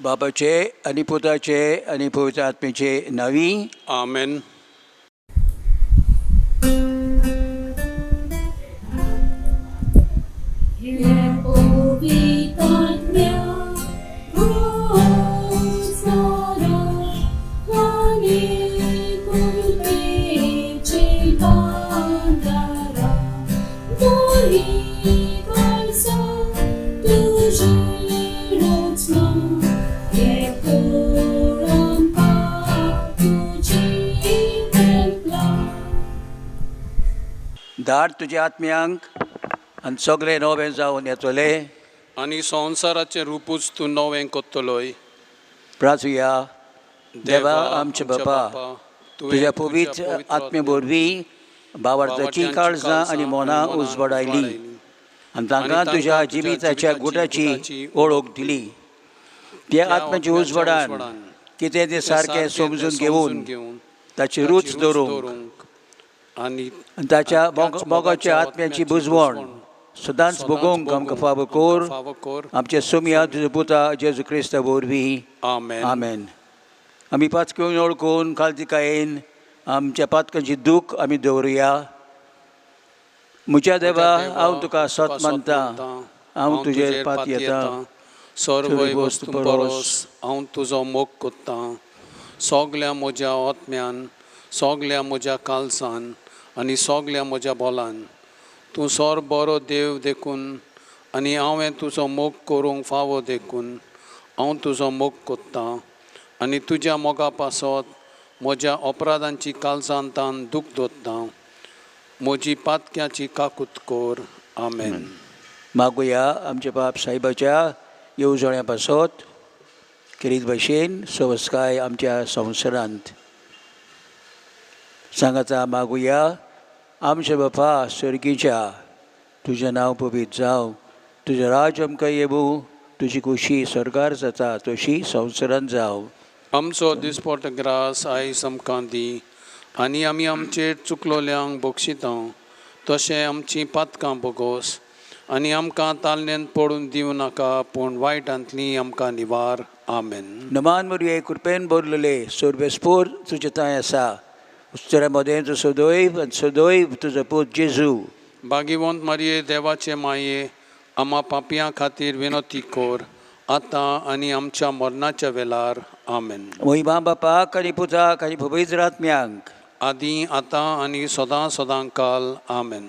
बापाचे आणि पुताचे आणि पवित्र आत्म्याचे नावी. आमेन. धाड तुझ्या आत्म्यांक आनी सगळे नवे जावन येतले. आनी संवसाराचें रूपूच तूं नवें कोत्तलोय. प्रार्थुया. देवा आमचे बापा, तुझ्या पवित्र आत्मे वरवीं भावार्थाची काळजां आनी मनां उजवाडायली आनी तांकां तुज्या जिविताच्या गुटाची ओळख दिली. त्या आत्म्याच्या उजवाडान कितें तें सारकें समजून घेवन ताची रूच धरूंक आनी ताच्या मोगाच्या आत्म्याची बुजवण सदांच भोगूंक आमकां फावो कोर. आमचे सोम्या तुझे पुता जेजू क्रिस्ता वरवीं. आमेन. आमेन. आमी पातकेवन ओळखून काळजिकायेन आमच्या पातकांची दूख आमी दवरुया. म्हज्या देवा, हांव तुका सत मानता. हांव तुजेर पात येता. सर्व वस्तू परस हांव तुजो मोग कोत्तां. सोगल्या म्हज्या आत्म्यान, सोगल्या म्हज्या काळजान आनी सोगल्या म्हज्या बोलान तूं सोर बरो देव देखून आनी हांवें तुजो मोग करूंक फावो देखून हांव तुजो मोग कोत्तां आनी तुज्या मोगा पासत म्हज्या अपराधांची काळजांतान दूख धरतां. म्हजी पातक्याची काकूत कोर. आमेन. मागुया आमच्या बाप साहेबाच्या येवजण्या पासत खेरीत भाशेन सवस्काय आमच्या संवसारांत. सांगाता मागुया. आमचे बापा सर्गीच्या, तुजें नांव पवित्र जावं. तुजें राज आमकां येवूं. तुजी खुशी स्वर्गार जाता तशी संवसारांत जावं. आमचो दिसपट ग्रास आयज आमकां दी आनी आमी आमचेर चुकलोल्यांक बक्षिता तशें आमचीं पातकां बोगोस आनी आमकां तालनेंत पडून दिवं नाका पूण वायटांतलीं आमकां निवार. आमेन. नमान मरिये कृपेन भरलेले सोर्बेस्पोर तुजे थंय आसा. उस्तेऱ्या मदें तूं सदैव आनी सदैव तुजो पूत जेजू. भागिवंत मारये देवाचे माये, आम्हा पापयां खातीर विनोती कोर आतां आनी आमच्या मरणाच्या वेळार. आमेन. महिमा बापाक आनी पुताक आनी पवित्र आत्म्यांक आदीं आतां आनी सदां सदां काल. आमेन.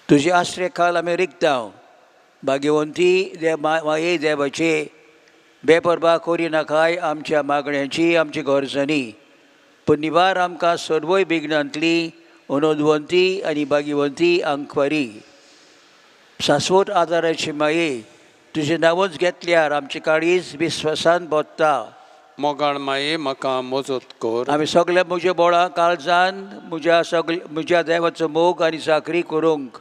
तुजे आश्रय काल आमी रिगतांव. भाग्यवंती माये देवाचे बेपरवा करी नाकाय आमच्या मागण्यांची आमची गरजांनी, पूण निवार आमकां सर्वय बिघनांतली अनोदवंती आनी भाग्यवंती आंकवारी. शाश्वत आदाराची माये, तुजें नांवच घेतल्यार आमचे काळीज विस्वासान बोत्ता. मोगाळ माये म्हाका मजत कोर. आमी सगळ्या म्हज्या बोळा काळजान म्हज्या देवाचो मोग आनी चाकरी करूंक.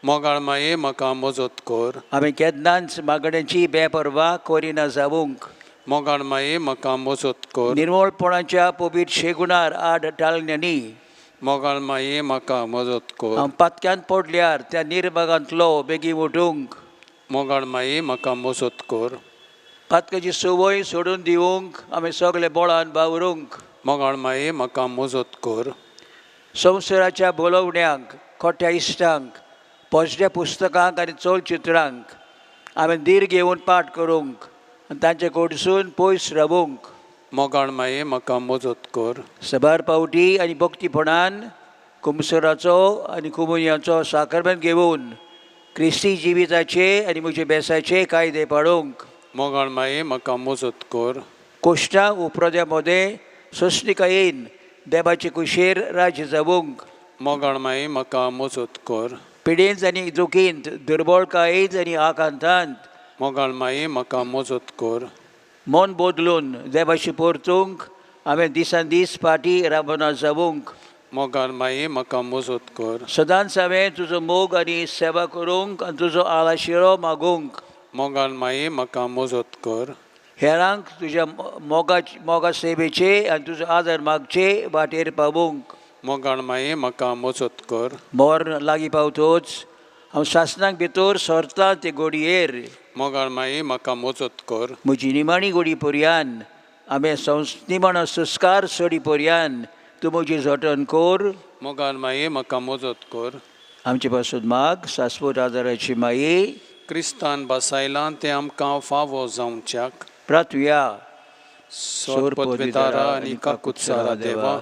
मोगाळ माये म्हाका मजत कोर. आमी केन्नाच मागण्यांची बेपरवा करिना जावूंक. मोगाळ माये म्हाका मजत कोर. निर्मळपणाच्या पवित्र शेगुणार आड टाळण्यांनी मोगाळ माये म्हाका मजत कोर. हांव पातक्यान पडल्यार त्या निर्भागांतलो बेगीन उठूंक. मोगाळ माये म्हाका मजत कोर. पातकाची सवय सोडून दिवंक आमी सगळे बोळान वावरूंक. मोगाळ माये म्हाका मजत कोर. संवसाराच्या बोलवण्यांक, खोट्या इश्टांक, पोजड्या पुस्तकांक आनी चलचित्रांक आमी धीर घेवन पाठ करूंक आनी तांचे कडसून पयस रावूंक. मोगाळ माये म्हाका मजत कोर. सबार पावटी आनी भक्तीपणान कुमसराचो आनी कुमुन्याचो साकरमेंत घेवन क्रिस्ती जिविताचे आनी म्हजे बेसाचे कायदे पाळूंक. मोगाळ माये म्हाका मजत कोर. कोश्टां उपराद्या मदें सोंसणिकायेन देवाचे कुशेर राज्य जावूंक. मोगाळ माये म्हाका मजत कोर. पिडेंत आनी दुखींत, दुर्बळकायेंत आनी आकांतांत मोगाळ माये म्हाका मजत कोर. मन बदलून देवाशी परतूंक हांवें दिसान दीस फाटी राबना जावूंक. मोगाळ माये म्हाका मजत कोर. सदांच हांवें तुजो मोग आनी सेवा करूंक आनी तुजो आलाशिरो मागूंक. मोगाळ माये म्हाका मजत कर. हेरांक तुज्या मोगा सेवेचे आनी तुजो आदार मागचे वाटेर पावूंक. मोगाळ माये म्हाका मजत कर. मोर लागीं पावतोच हांव सासणाक भितर सरतां ते घडयेर मोगाळ माये म्हाका मजत कर. म्हजी निमाणी घडी पर्यान हांवें निमाणो संस्कार सडी पर्यान तूं म्हजी जतन कर. मोगाळ माये म्हाका मजत कर. आमचे पासून माग शाश्वत आदाराची माये क्रिस्तान बसायलां तें आमकां फावो जावच्याक. प्रार्थुया. सोर पदवेतारा आनी काकुत्सारा देवा,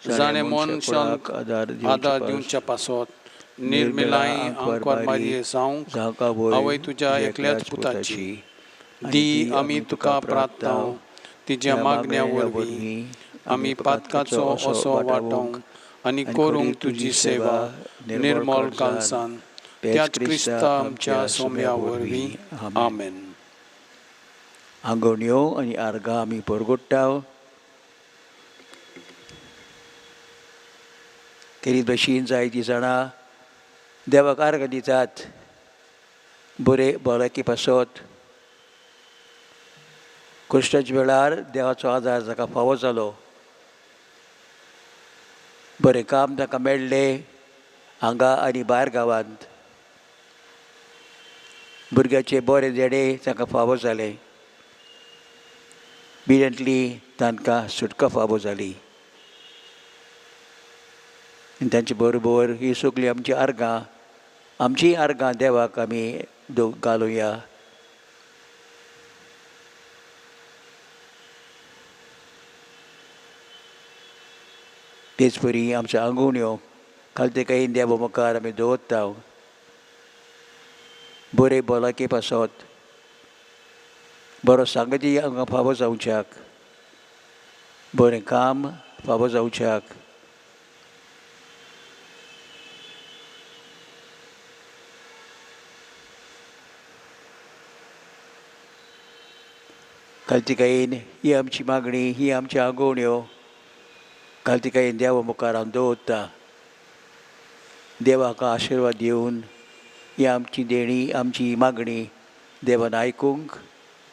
जाणें मनशांक आदार दिवच्या पासत निर्मिलाय आंकवार मारये जावंक आवय तुज्या एकल्याच पुताची. दी आमी तुका प्रार्थनाव तिज्या मागण्या वरवीं आमी पातकाचो असो वांटोवंक आनी करूंक तुजी सेवा निर्मल कालसान त्याच क्रिस्ता आमच्या सोम्या वरवीं. आमेन. आंगवण्यो आनी आर्गां आमी परगोडटाव. केरी भशेन जायतीं जाणां देवाक आर्गां दितात बरे भलायकी पासत. कश्टाच्या वेळार देवाचो आदार ताका फावो जालो. बरें काम ताका मेळ्ळें हांगा आनी भायर गांवांत. भुरग्याचे बरे देडे ताका फावो जाले. बियांतली तांकां सुटका फावो जाली. आनी तांचे बरोबर ही सगळीं आमची आर्गां देवाक आमी घालुया. तेच परी आमच्यो आंगवण्यो कालतेकायेन देवा मुखार आमी दवरता. बरे भलायके पासत बरो सांगती हांगा फावो जावच्याक, बरें काम फावो जावच्याक. कालतिकायेन ही आमची मागणी, ही आमची आंगवण्यो कालतिकायेन देवा मुखार हांव दवरता. देवाक आशिर्वाद दिवन ही आमची देणी, आमची मागणी देवान आयकूंक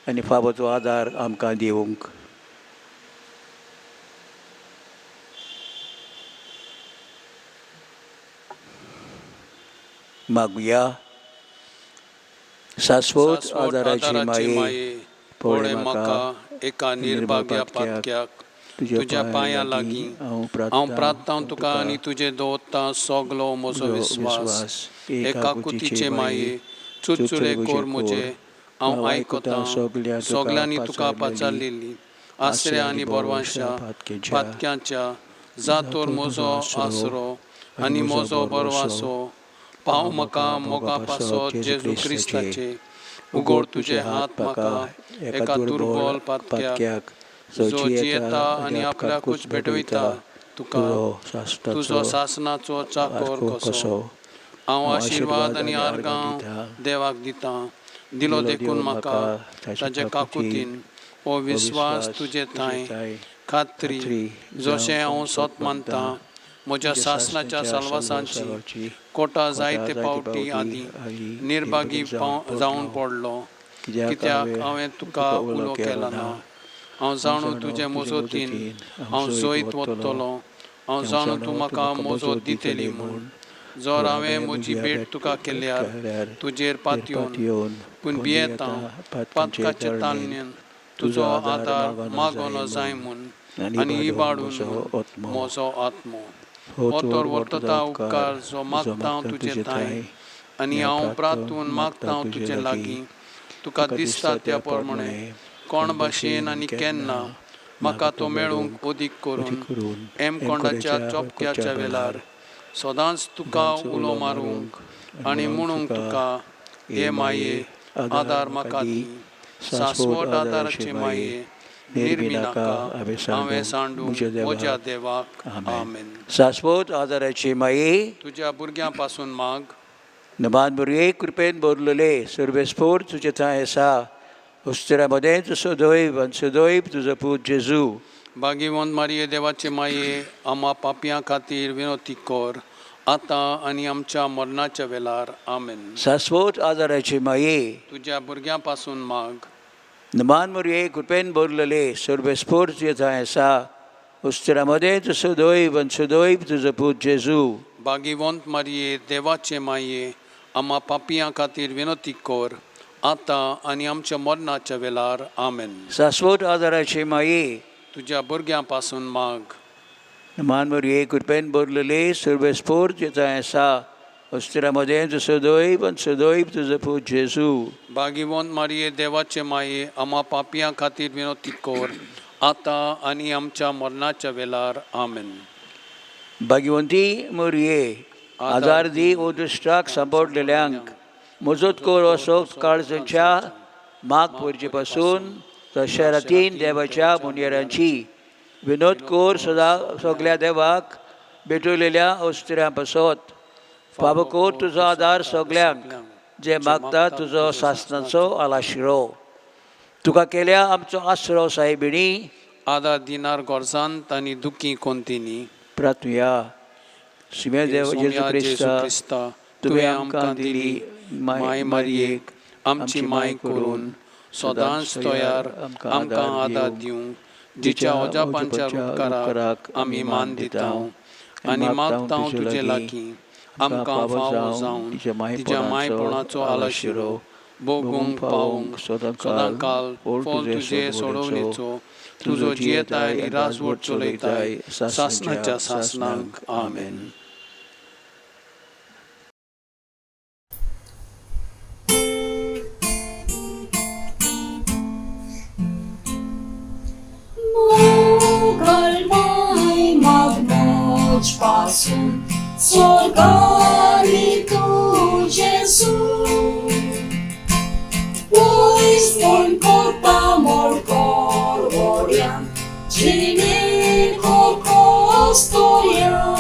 आनी फावो आदार आमकां दिवंक. मागुया. शाश्वत आदाराची माये पळय म्हाका एका निर्भाग्या पातक्याक तुज्या पांयां लागीं हांव प्रार्थना तुका आनी तुजे दवरता सगलो म्हजो विस्वास. एकाकुतीचे माये चुचुरे कोर म्हजे हांव आयकतां सगल्यांनी तुका पाचारलेली. आसऱ्या आनी बोरवांशा पातक्यांच्या जातोर म्हजो आसरो आनी म्हजो बोरवासो. पाव म्हाका मोगा पासत जेजू क्रिस्ताचे. उगड तुजे हात म्हाका एका दुर्बल पातक्याक जो जियेता आनी आपल्याकूच भेटयता तुका तुजो सासणाचो चाकर कसो. हांव आशिर्वाद आनी आर्गां देवाक दितां. दिलो देखून म्हाका ताचे काकुतीन हो विस्वास तुजे थंय खात्री जशें हांव स्वत मानतां. म्हज्या सासणाच्या साल्वासांची कोटा जायते फावटी आदीं निर्भागी जावन पडलो कित्याक हांवें तुका उलो केला ना. हांव जाणू तुजे मजतीन हांव जैत वतलो. हांव जाणू तूं म्हाका मजत दितली म्हूण. जर हांवें म्हजी भेट तुका केल्यार तुजेर पातयेवन पूण भियेतां पातकाच्या तालयेन तुजो आदार मागोनो जाय म्हूण आनी इबाडून म्हजो आत्मो. वतर वर्तता उपकार जो मागता तुजे थंय आनी हांव प्रार्थून मागता तुजे लागीं. तुका दिसता त्या प्रमाणे कोण भाशेन आनी केन्ना म्हाका तो मेळूंक ओदीक करून कोंडाच्या चोपक्याच्या वेळार सदांच तुका उलो मारूंक आनी म्हणूंक तुका हे माये आदार म्हाका दी. शाश्वत आदाराचे माये निर्मिनाका हांवें सांडूंक म्हज्या देवाक. आमेन. शाश्वत आदाराचे माये तुज्या भुरग्यां पासून माग. नमान बरे कृपेन भरलेले सर्वेस्फोर तुजे थंय आसा. उस्तिरामध्ये तुजो दैव आनी सदैव तुजो पूत जेजू. भाग्यवंत मारये देवाचे माये आम्हा पापयां खातीर विनोती कर आतां आनी आमच्या मरणाच्या वेळार. आमेन. शाश्वत आदाराचे माये तुज्या भुरग्यां पासून माग. नमान मरे कृपेन भरलेले सर्वेस्फोर तुजे थंय आसा. उस्तिरामध्ये तुजो दैव आनी सदैव तुजो पूत जेजू. भाग्यवंत मारये देवाचे माये आम्हा पापियां खातीर विनोती कोर आतां आनी आमच्या मरणाच्या वेळार आमेन. शाश्वत आदाराचे माये, तुज्या भुरग्यां पासून माग. मान मरिये कृपेन भरलेले सर्वेस्पोर जेचा आसा अस्तिरामध्ये सदैव आणि सदैव तुझं पूत जेजू. भागिवंत मारिये देवाचे माये, आम्हा पापियां खातीर विनोती कोर आतां आनी आमच्या मरणाच्या वेळार आमेन. भाग्यवंती मरिये, आदार दी ओ दुश्टाक सांपडलेल्यांक मजत कोर असो काळजांच्या माग पडचे पासून शहरातीन देवाच्या मुनियरांची विनोद कोर सदा सगळ्या देवाक भेटवलेल्या अस्तिरां पासत फावो कोर तुजो आदार सगळ्यांक जे मागता तुजो शासनाचो आलाशिरो. तुका केल्या आमचो आसरो साहेबिणी, आदार दिनार गोरजांत आनी दुखी कोंतीनी. प्रार्थुया. सिमे देव जेजू क्रिस्ता, क्रिस्ता तुवें आमकां दिली माय मारयेक आमची माय करून सदांच तयार आमकां आदार दिवंक, जिच्या ओजापांच्या उपकाराक आमी मान दिता आनी मागता तुजे लागीं आमकां फावो जावन तिच्या मायपणाचो आलाशिरो भोगूंक पावूंक सदांकाल पोळ तुजे सोडवणेचो तुजो जियेताय आनी राजवट चलयताय सासणाच्या सासणांक. आमेन. Pasun sorgani tu Jesus, pois non corta mor corvorian, cine cor costorian,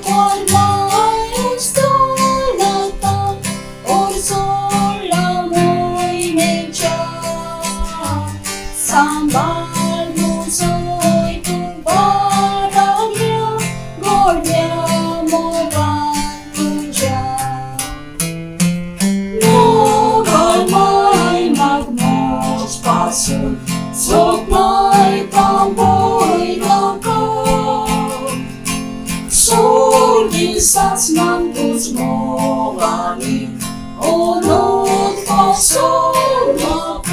qual mai ustonata, or sola moi mecha, sambal Sognay tamboy langkaw, Sorgin satsnan tuzmogani, Onot pasolakaw.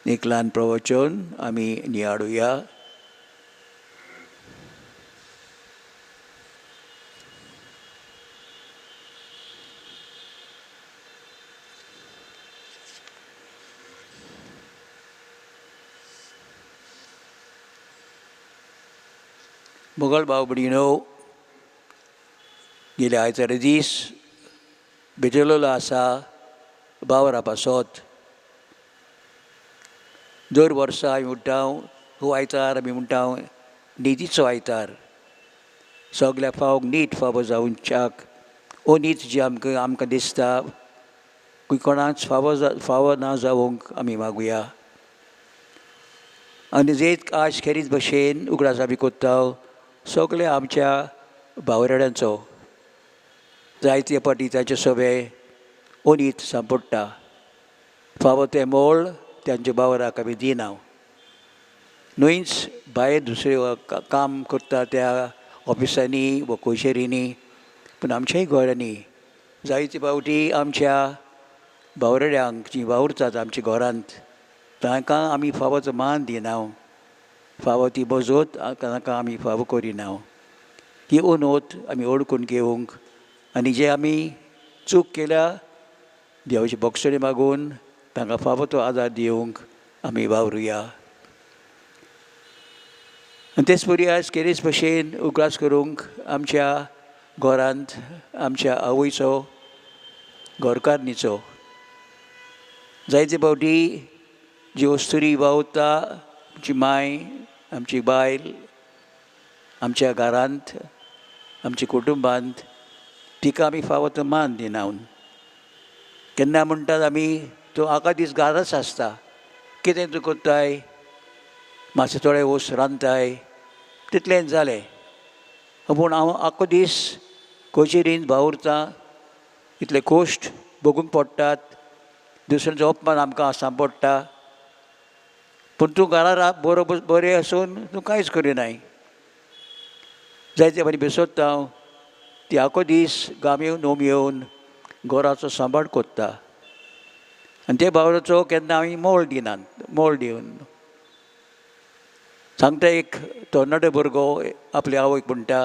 निकलान प्रवचन आम्ही नियाडूया. मुघल भाव भयणीनो, गेल्या आयतारा दीस भेटलेलो आसा भावरा पासत. दर वर्सा आमी म्हणटा हो आयतार आमी म्हणटा न्हिदीचो आयतार. सगल्या फावक न्हीद फावो जावच्याक हो न्हीद जी आमकां दिसता कोणाच फावो ना जावंक आमी मागुया. आनी जेत आज खेरीत भशेन उगडास आमी कोत्ता सगल्या आमच्या भावराड्यांचो जायते फाटी ताचे सवे हो न्हीद सांपडटा. फावो तें मोळ त्यांच्या भावराक आमी दिना. न्हूच भायर दुसरे काम करता त्या ऑफिसांनी वा कोशेरींनी, पूण आमच्याय घरांनी जायते फावटी आमच्या भावराड्यांक जीं वावुरतात आमच्या घरांत तांकां आमी फावो तो मान दिना. फावो ती मजत तांकां आमी फावो करिना. ही उनोत आमी ओळखून घेवंक आनी जे आमी चूक केल्या देवाची बक्षणी मागून तांकां फावो तो आदार दिवंक आमी वावरुया. आनी तेच परी आज केरीच भशेन उगडास करूंक आमच्या घरांत आमच्या आवयचो घरकारणीचो जायते फावटी जी वस्तुरी वावुरता आमची माय आमची बायल आमच्या घरांत आमच्या कुटुंबांत तिका आमी फावो तो मान दिना. केन्ना म्हणटात आमी तो आका दीस घराच आसता, कितें तूं कोत्ताय, मातशें थोडे वोस रांदताय, तितलें जालें. पूण हांव आख्खो दीस कोचेरींत वावुरता, इतले कोश्ट भोगूंक पडटात, दुसऱ्यांचो अपमान आमकां सांपडटा, पूण तूं घरा बरें आसून तूं कांयच करिनाय. जायते बरी बेसोत्ता हांव ती आखो दीस गाम येवन नोम येवन घराचो सांबाळ कोत्ता आनी ते बावराचो केन्ना आमी मोल दिवन सांगता एक तरणाटो भुरगो आपल्या आवयक म्हणटा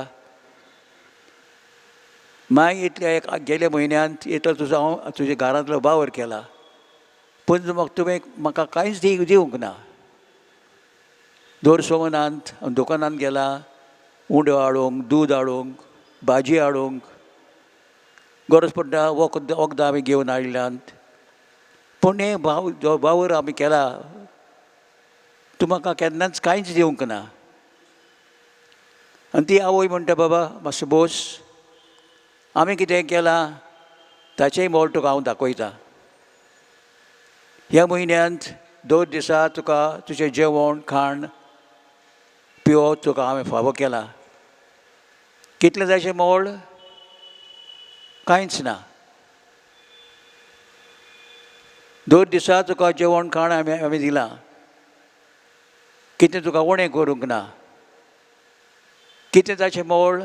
माय इतले गेल्या म्हयन्यांत इतलो तुजो हांव तुज्या घरांतलो वावर केला पूण तुवें म्हाका कांयच दिवंक ना दर सोमनांत हांव दुकानांत गेला उंडो हाडूंक दूद हाडूंक भाजी हाडूंक गरज पडटा वखदां आमी घेवन हाडल्यांत पूण हें जो वावर आमी केला तूं म्हाका केन्नाच कांयच दिवंक ना आनी ती आवय म्हणटा बाबा मातसो बोस आमी कितें केलां ताचेंय मोल तुका हांव दाखयतां ह्या म्हयन्यांत 2 दिसा तुका तुजें जेवण खाण पिवप तुका हांवें फावो केला कितलें ताचें मोल कांयच ना 2 दिसा तुका जेवण खाण आमी दिलां कितें तुका उणें करूंक ना कितें ताचें मोल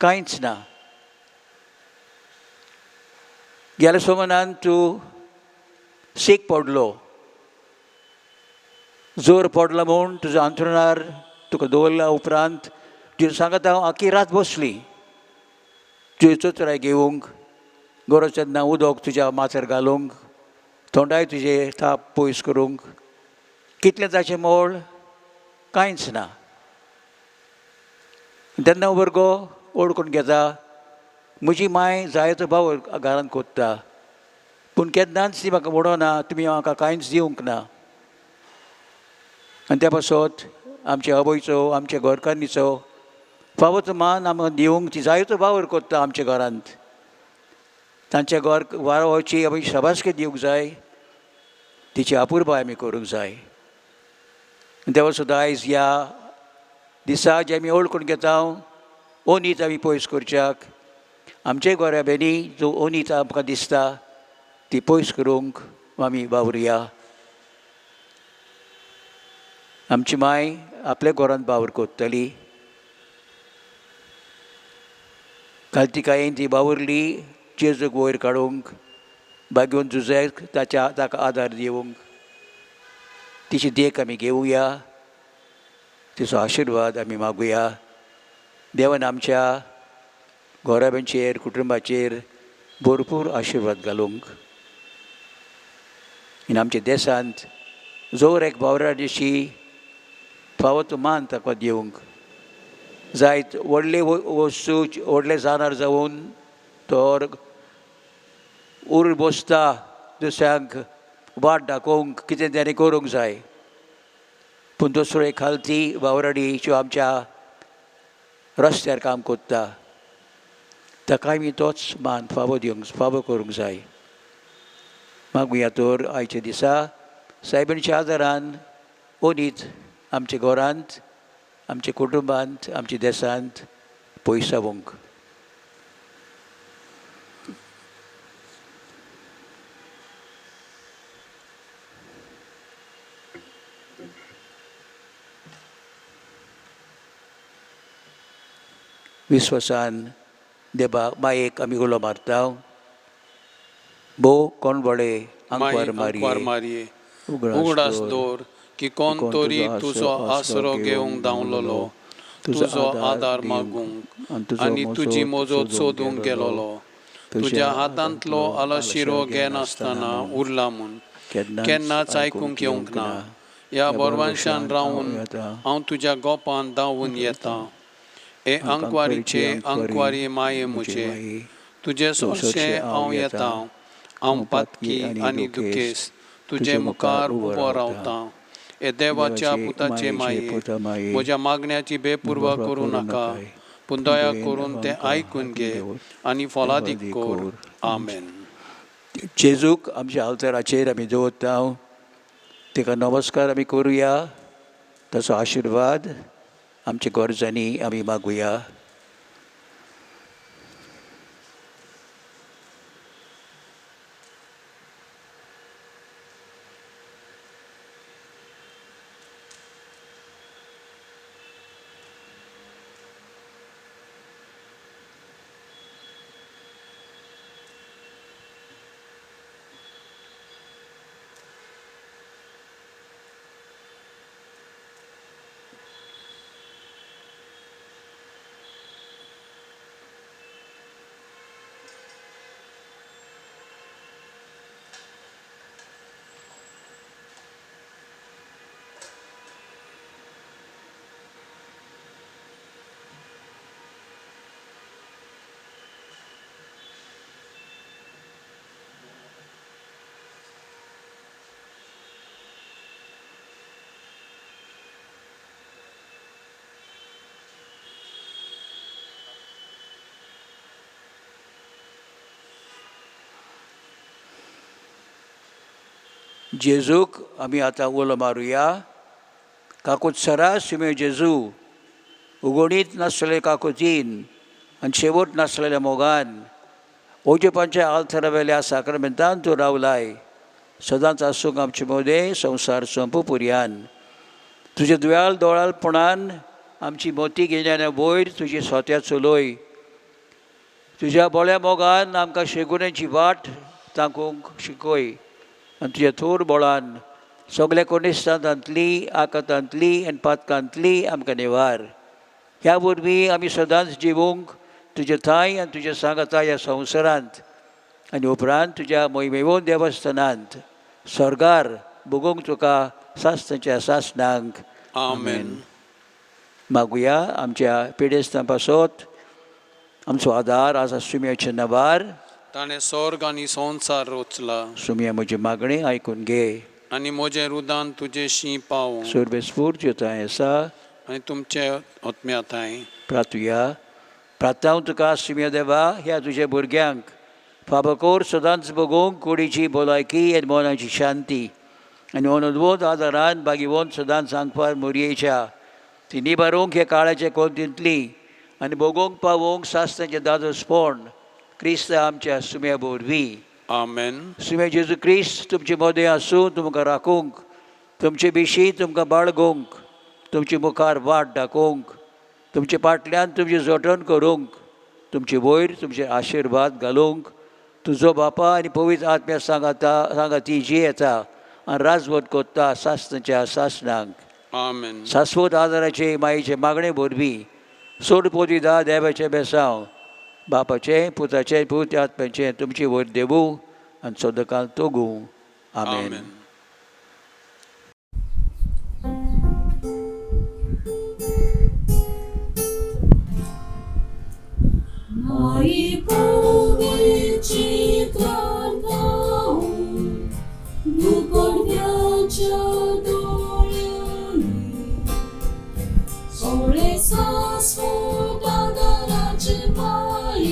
कांयच ना गेल्या सोमनान तूं सीक पडलो जोर पडलो म्हूण तुज्या अंथरुणार तुका दवरल्या उपरांत तुजें सांगत हांव आख्खी रात बसली तुजी चोचराय घेवंक गरज तेन्ना उदक तुज्या माथ्यार घालूंक थोंडाय तुजे ताप पयस करूंक कितलें ताचें मोल कांयच ना तेन्ना भुरगो ओळखून घेता म्हजी माय जायतो भाव घरांत कोत्ता पूण केन्नाच ती म्हाका म्हणना तुमी म्हाका कांयच दिवंक ना आनी त्या पासत आमच्या आवयचो आमच्या घरकान्नीचो फावो तो मान आमकां दिवंक ती जायतो वावर कोत्ता आमच्या घरांत तांच्या घर वावराची आमी शाबासकी दिवंक जाय तिची आपुरबाय आमी करूंक जाय आनी त्या पासत आयज ह्या दिसा जे आमी ओळखून घेता ओनीत आमी पयस करच्याक आमचे गोऱ्याबेनी जो ओनीत आमकां दिसता ती पयस करूंक आमी वावुरया आमची माय आपल्या घरांत वावर कोत्तली काल तिका येवन ती वावुरली जेजूक वयर काडूंक बागेवन झुजाक ताका आदार दिवंक तिची देख आमी घेवया तिचो आशिर्वाद आमी मागुया देवान आमच्या घोराब्यांचेर कुटुंबाचेर भरपूर आशिर्वाद घालूंक आनी आमच्या देशांत जोर एक वावरा दिशी फावो तो मान ताका दिवंक जायत व्हडले वस्तू व्हडले जानार जावन तो उर बसता दुसऱ्यांक वाट दाखोवंक कितें तेणें करूंक जाय पूण दुसरो एक खालती वावराडी ज्यो आमच्या रस्त्यार काम कोत्ता ताका आमी तोच मान फावो करूंक जाय मागुया तर आयच्या दिसा सायबीणच्या आदारान ओनीत आमच्या घरांत आमच्या कुटुंबांत आमच्या देशांत पयस सावंक विश्वासान देबा मायेक आमी उलो मारता भोव कोण बळे आंकवार मारये उगडास दोर की कोण तरी तुजो आसरो घेवंक धांवलोलो तुजो आदार मागूंक आनी तुजी मजत सोदूंक गेलोलो तुज्या हातांतलो आलाशिरो घेनासतना उरला म्हूण केन्नाच आयकूंक येवंक ना ह्या बोरवांशान रावून हांव तुज्या गोपान धांवून येतां हे अंकवारीचे अंकवारी माये म्हजे तुजे सोंशें हांव येतां हांव पातकी आनी दुखेस्त तुजे मुखार उबो रावतां हे देवाच्या पुताचे माये म्हज्या मागण्याची बेपुरवा करूं नाका पूण दया करून तें आयकून घे आनी फलादीक कर आमेन. जेजूक आमच्या आल्ताराचेर आमी दवरता ताका नमस्कार आमी करुया ताचो आशिर्वाद आमच्या गरजांनी आमी मागुया. जेजूक आमी आतां उलो मारुया. काकुत्सरा सुमे जेजू, उगडीत नासलेले काकुतीन आनी शेवट नासलेल्या मोगान ओजेपांच्या आल्तरावेल्या साक्रमेंतान तूं रावलाय. सदांच आसूंक आमचे मोदे संवसार सोंपू पुर्यान. तुज्या दुयाळ दोळालपणान आमची मोती घेयल्या वयर तुजी सोत्या चलोय. तुज्या बोळ्या मोगान आमकां शेगुण्याची वाट तांकूंक शिकय. आनी तुज्या थोर बोळान सगल्या कोनिश्टांतांतली, आकांतांतली आनी पातकांतली आमकां निवार. ह्या वरवीं आमी सदांच जिवूंक तुजे थंय आनी तुज्या सांगाता ह्या संवसारांत आनी उपरांत तुज्या मोहिमेवोन देवस्थानांत स्वर्गार भोगूंक तुका सासणाच्या सासणांक. आमेन. मागुया आमच्या पिडेस्तां पासत आमचो आदार आज सुमयाच्या नवार. ताणें स्वर्ग आनी संवसार रचला. सुमया म्हजी मागणी आयकून घे. आनी म्हजें रुदान तुजेशी पावूं. सुरबेस्पूर ज्यो थंय आसा आनी तुमचे आत्म्या थंय. प्रार्थुया. प्रार्थांव तुका सुमया देवा ह्या तुज्या भुरग्यांक फाबकोर सदांच भोगूंक कुडीची भलायकी आनी मोनाची शांती आनी अनोदवोद आदारान बागीवोन सदांच सांगपार मोरयेच्या ती निबारूंक हे काळाच्या कोंतींतली आनी भोगूंक पावोंक सासणाचें दादोसपण क्रिस्त आमच्या सुमया वरवीं. आमेन. सुमे जेजू क्रिस्त तुमचे मोदे आसूं तुमकां राखूंक, तुमचे बिशी तुमकां बाळगूंक, तुमचे मुखार वाट दाखोवंक, तुमचे फाटल्यान तुमचें जोटण करूंक, तुमचे वयर तुमचे आशिर्वाद घालूंक, तुजो बापा आनी पवित्र आत्म्या सांगाती जी येता आनी राजवट कोत्ता सासणाच्या सासणांक. आमेन. शाश्वत आदाराचे मायेचे मागणे वरवीं सोड पोदिदा देवाचें बेसांव बापाचें पुताचें पवित्र आत्म्याचें तुमचे वयर देवूं आनी सदांकाल तोगूं. आमेन. Moi powieci klantahu, dukorniacia dolioni, sole sasvuta daracie mai,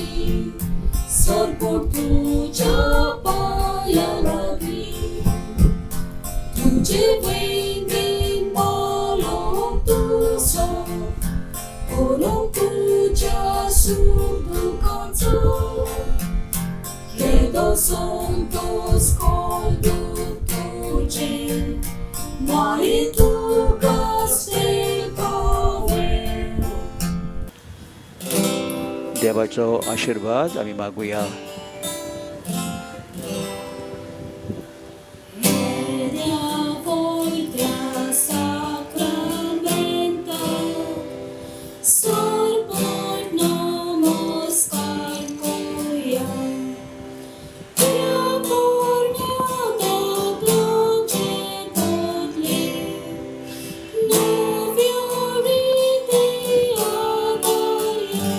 sorportucia paia rabi, tuce vengin malom tu so, olong tucia surdu kanto, credo santos conductuce, mai tu castel pavel. देवाचो आशिर्वाद आमी मागुया. Media voitia sacramenta, sorbot namaskar koya, tia porniata place totle, novia ritia daya,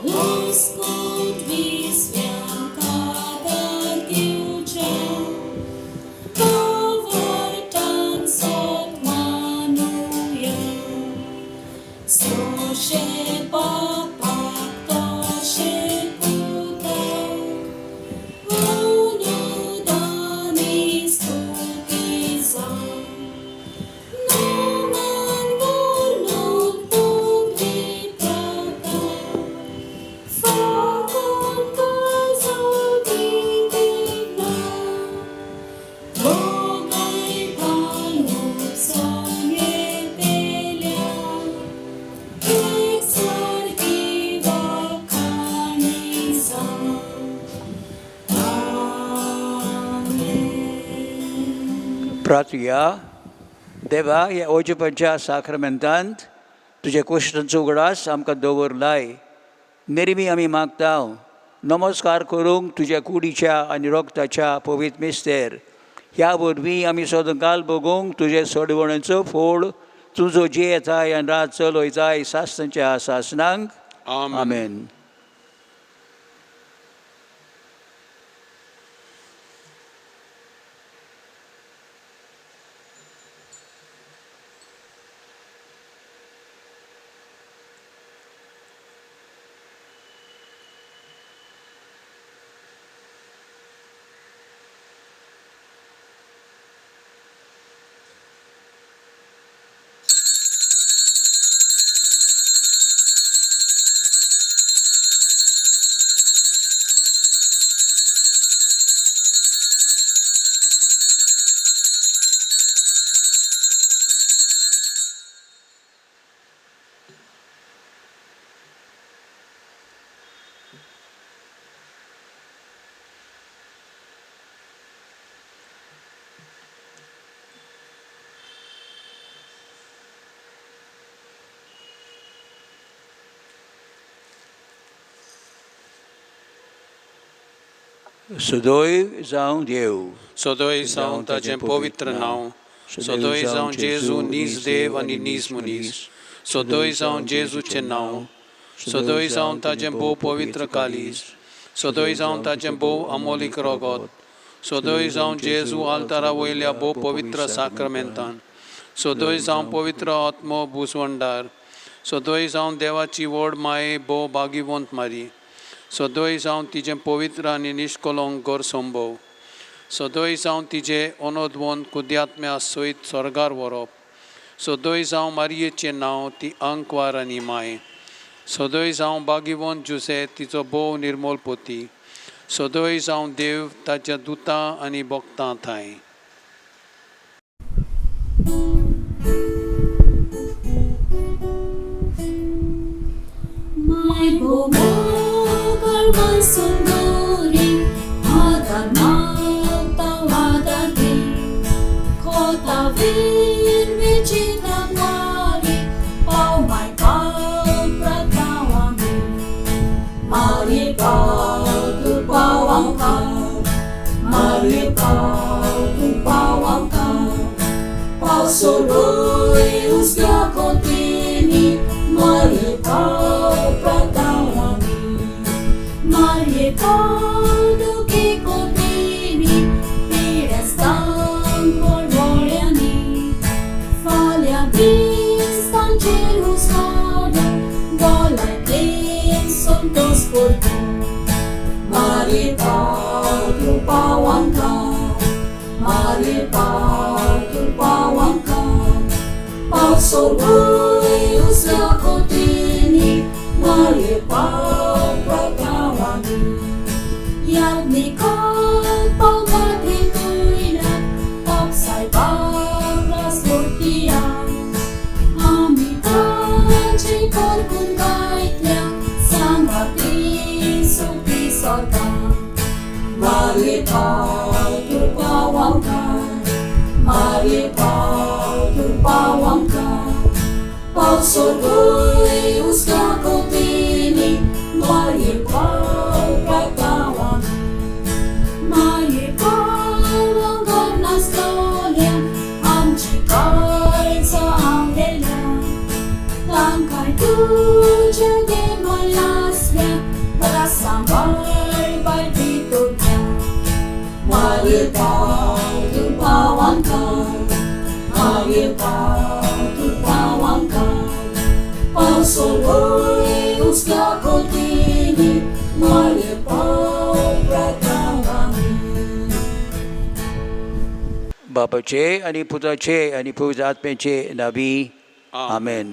Господь висвяка даргюча, повартан сотмануя, соше папа, тоше пута, унюдани стукиза, номан горнок пугли прата, Fakon kazaldina, Bogaj palnuk sanje pelja, Eksarkiva kanisa. Amen. प्रार्थुया. देवा ह्या ओजेपांच्या साक्रमेंतांत तुजे कुश्टांचो उगडास आमकां दवरलाय. नेरमी आमी मागता नमस्कार करूंक तुज्या कुडीच्या आनी रोगताच्या पवित्र मिस्तेर. ह्या वरवीं आमी सदांकाल भोगूंक तुजे सोडवणेचो फोड तुजो जे येताय आनी रात चलयताय सासणाच्या सासणांक. आमेन. सदोय जावं देव सदोय जावं ताजें पवित्र नांव सदोय जावं जेजू नीज देव आनी नीज मनीस सदोय जावं जेजूचें नांव सदोय जावं ताजें भोव पवित्र कालीस सदोय जावं ताजें भोव अमोलीक रोगोत सदोय जावं जेजू आल्तारा वयल्या भोव पवित्र साक्रमेंतान सदोय जावं पवित्र आत्मो बुजवंडार सदोय जावं देवाची व्हड माये भोव बागीवंत मारी सदोय जावं तिजें पवित्र आनी निश्कलंक घर संभव सदोय जावं तिजें अनोदवंत कुद्यात्म्या सयत स्वर्गार व्हरप सदोय जावं मारयेचें नांव ती अंकवार आनी माय सदोय जावं बागीवंत जुसे तिचो भोव निर्मोल पोती सदोय जावं देव ताच्या दुतां आनी भक्तां थंय My bomogal mansunduri adanata wadagi kota vir vichitangwari pau mai pau pratawami mari pau tu pawangka mari pau tu pawangka pau soroi usga kotini mari pau pratawami mari pau duki kotini pirastan polvoriani falha vistan Jerusalem bolai din sontos por tu mari pau tu pawangka mari pau tu pawangka pau soroi usga kotini mari pau pratawami yagni kot pau magrituina pop sai baglas kurtian amitan chikor kun gaitya sangati supi sorta mari pau tu pawangka mari pau tu pawangka pau soroi usga kotini mari pau pratawami mari pau angkat nastolia amchi kaisa angelia tangkai tuja de malasya berasambal by vitutya mari pau tu pawangka mari pau tu pawangka pau soroi usga kotini mari pau pratawami बापाचे आणि पुताचे आणि पवित्र आत्म्याचे नावी आमेन